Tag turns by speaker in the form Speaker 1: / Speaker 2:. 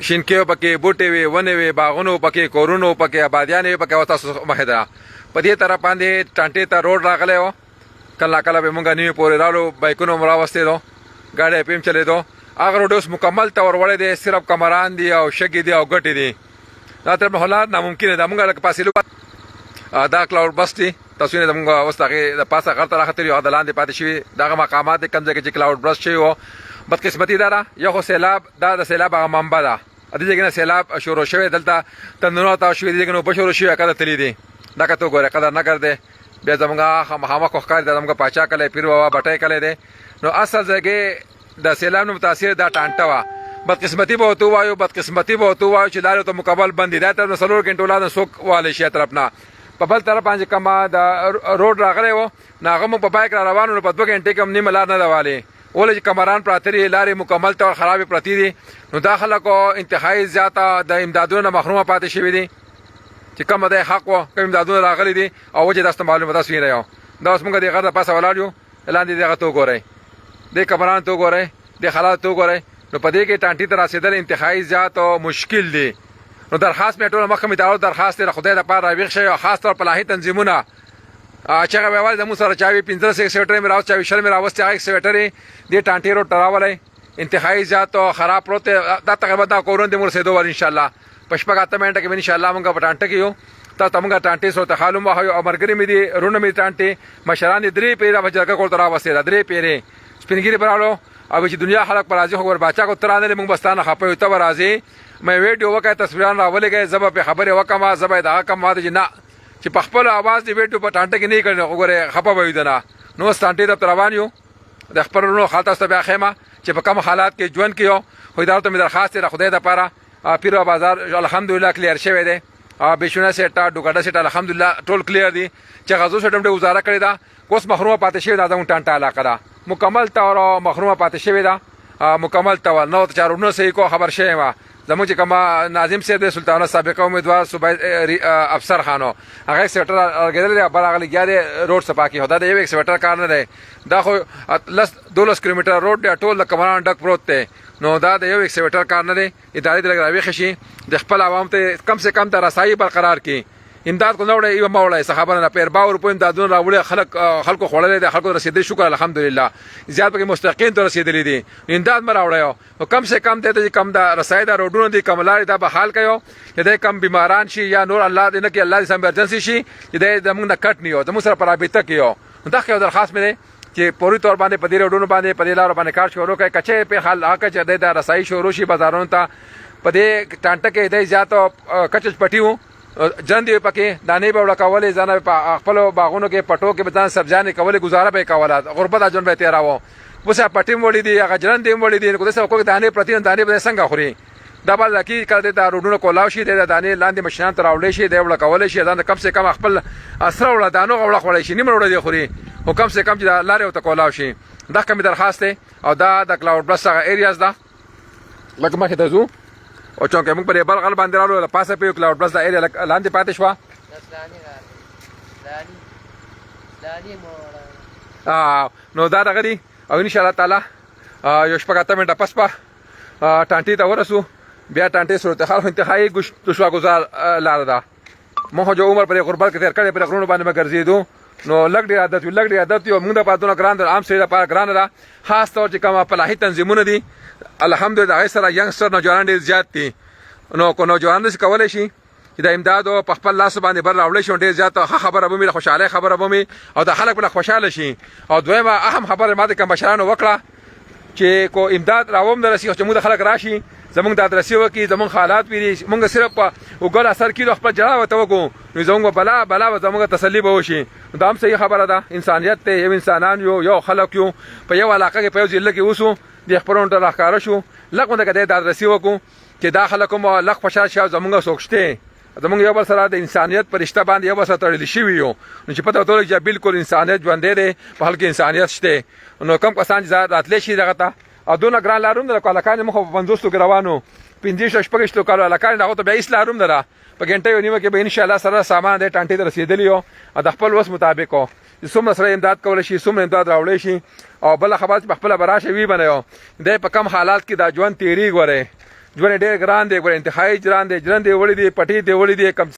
Speaker 1: شینکیو پکې بوټي وي ونې وي باغونو پکې کورونو پکې آبادیان وي پکې تاسو مخې ده په دې طرف باندې ټانټې ته روډ راغلی و کله کله به مونږ نیمې پورې رالو بایکونو مو راوستېدو ګاډی پیم چلېدو هغه روډ اوس مکمل طور وړی دی صرف کمران دي او شګې دي او ګټې دي دا تر حالات ناممکنه ده مونږ لکه فاصلو دا کلاوډ بس دي تاسو نه زموږ اوس هغې د پاسه غر ته راختلي او د لاندې پاتې شوي دغه مقامات دي کوم ځای کې چې کلاوډ بس شوي وو بدقسمتي دا ده یو خو سیلاب دا د سیلاب هغه منبع ده دې ځای کې نه سیلاب شروع شوی دلته تندرونه تاو شوي دې ځای کې نه اوبه شروع شوي کله تللي دي دا که ته وګورې قدر نه ګردې بیا زموږ مخامخ ښکاري دا زموږ پاچا کلی پیر بابا بټۍ کلی دی نو اصل ځای کې د سیلاب نه متاثر دا ټانټه وه بدقسمتي به ورته ووایو بدقسمتي به ورته ووایو چې لارې ته مکمل بند دي دا طرف نه 4 ګنټو لا نه څوک والی شي طرف نه په بل طرف باندې کومه د روډ راغلی و نو هغه مو په بایک را روان و نو په 2 ګنټې کې هم نیمه لار نه ده والې ولې چې کمران پراته دي لارې مکمل طور خرابې پرتې دي نو دا خلکو انتهایي زیاته د امدادونو نه محرومه پاتې شوي دي چې کومه دی حق و کوم امدادونه راغلي دي او وجه داسته معلومه تاسو وینئ دا اوس موږ د غر د پاسه ولاړ یو لاندې دغه ته وګورئ دې کمران ته وګورئ دې حالات ته وګورئ نو په دې کې ټانټې ته رسېدل انتهایي زیات او مشکل دي نو درخواست مې ټوله مخکې مې داود درخواست دی د خدای دپاره راویښ شئ او خاص طور فلاحي تنظیمونه چې هغه ویوالې زموږ سره چا وي 15 سویټرې مې راوست چا وي 20 مې راوستې هغه سویټرې دې ټانټې روډ ته راولی انتهایي زیات او خراب پروت دی دا تقریبا دا کورونه دې مو رسېدو ول انشاءالله په شپږ اته منټه کې به انشاءالله موږ په ټانټه کې یو تا ته موږ ټانټې سره ته خالو وهیو او ملګري مې دي وروڼه مې ټانټې مشران دې 3 پیره په جرګه کول ته راوستې دا 3 پیرې سپینګیري به راوړو او چې دنیا خلک پر راځي خو ور باچا کو ترانه موږ بستانه خپه یو ته راځي مې ویډیو وکړ تصویران راولېږئ زه به په خبرې وکړم زه به دغه کم ما چې نه چې په خپل اواز دې ویډیو په ټانټه کې نه کړي وګوره خپه به وي نه نو اوس ټانټې ته روان یو د خپل ورونو خال تاسو ته بیا ښیم چې په کوم حالات کې ژوند کوي خو ادارو ته مې درخواست دی د خدای دپاره پیر بازار الحمدلله کلیر شوی دی بېشونه سیټه ډوګاډه سیټه الحمدلله ټول کلیر دي چې غزو سیټ هم ډېر ګزاره کړې ده اوس محرومه پاتې شوې ده زموږ ټانټه علاقه ده مکمل طور محرومه پاتې شوې ده مکمل طور نو ته چارونو صحیح کو خبر شوی یم زموږ چې کومه ناظم صاحب دی سلطانه سابقه امیدوار صوبایي افسر خانو هغه سویټر لګېدلی دی بل هغه لګیا دی روډ صفا کې خو دا د یو سویټر کار نه دی دا خو 12 کیلومتر روډ دی ټول د کمران ډک پروت دی نو دا د یو سویټر کار نه دی ادارې د لږ راویښې شي د خپل عوام ته کم سے کم د رسایي برقرار کړي امداد کو نه وړی یو ما وړی څه خبره نه پیر باور په امدادونه راوړي خلکو خوړلی دی خلکو رسېدلی شکر الحمدلله زیات پکې مستحقین ته رسېدلی دي امداد مه راوړی او کم سے کم دی ته چې کم د رسایي د روډونو دي کم لارې دا به حال کوي چې دی کم بیماران شي یا نور الله دې نه کړي الله دې ایمرجنسي شي چې دی زموږ نه کټ نه یو زموږ سره په رابطه کې یو دا یو درخواست مې دی چې پوری طور باندې په دې روډونو باندې په دې لارو باندې کار شروع کړي کچې په حال هغه چې دی د رسایي شروع شي بازارونو ته په دې ټانټه کې دی زیات کچچ پټي وو جن دی پکې دانې به وړکولې ځان په خپل باغونو کې پټو کې به ځان سبزیانې کولې گزاره به کوله غربت ژوند به تیراوه اوس پټي وړي دي هغه جرن دی وړي دي کو دسه کوم دانې پرتی دانې به څنګه خوري دا بل لکه کړه د روډونو کولاو شي د دانې لاندې مشینان تر راوړې شي د وړکولې شي ځان کم سے کم خپل اسره وړ دانو غوړ خوري شي نیمه وړ دی خوري او کم سے کم چې لارې ته کولاو شي دا کوم درخواست دی او دا د کلاوډ بلس هغه ایریاز ده لکه مخې ته ځو او چونکه موږ په بلغل باندې راغلو پاسه په کلاوډ بلس د ایریا لاندې پاتې شو نو دا دغه دی او ان شاء الله تعالی یو شپږ اته منټه پس په ټانټې ته ورسو بیا ټانټې سره ته خلک انتهایی دشوارګزار لاره ده موږ جو عمر پر غربت کې تیر کړی پر غرونو باندې ګرځېدو نو لږ ډېر عادت یو موږ د پاتونه ګران ده عام سړي لپاره ګرانه ده خاص طور چې کومه فلاحي تنظیمونه دي الحمدلله هغې سره ینګسټر نوجوانان ډېر زیات دي نو که نوجوانان داسې کولی شي چې د امدادو په خپل لاسو باندې بر راوړی شي ډېر زیات ښه خبره به وي د خوشحالۍ خبره به وي او د خلک به خوشحاله شي او دویمه اهم خبره ما د کوم مشرانو وکړه چې کو امداد راوم در رسي چې موږ د خلک راشي زمونږ دادرسي وکړي زمونږ حالات ویني مونږ صرف په وګړه اثر کېدو خپل جلا ورته وکړو نو زمونږ بلا به زمونږ تسلي به وشي دا هم صحیح خبره ده انسانیت دی یو انسانان یو خلک یو په یو علاقه کې په یو ضلع کې اوسو د خپلونو ته راښکاره شو لږ غونډه کې دادرسي وکړو چې دا خلک هم لږ خوشحال شي او زمونږ څوک شته زمونږ یو بل سره د انسانیت په رشته باندې یو بل سره تړلي شوي یو نو چې پته ورته ولګي چې بالکل انسانیت ژوندی دی په حال کې انسانیت شته نو کم کسان چې راتلی شي دغه ته او دونه ګران لار هم ده لکه هلکان یې موږ خو په 50 کې روانو 15-16 کالو هلکان هغو ته بیا هېڅ لار هم ده ده په ګنټه یو نیمه کې به انشاءالله سره سامان دی ټانټې ته رسېدلي یو او د خپل وس مطابق و چې څومره سره امداد کولی شي څومره امداد راوړی شي او بله خبره چې په خپله به راشي وي به نه یو دی په کم حالات کې دا ژوند تېرېږي ګورئ ژوند ډېر ګران دی ګوره انتهایی ګران دی ژرندې وړي دي پټي دې وړي دي کم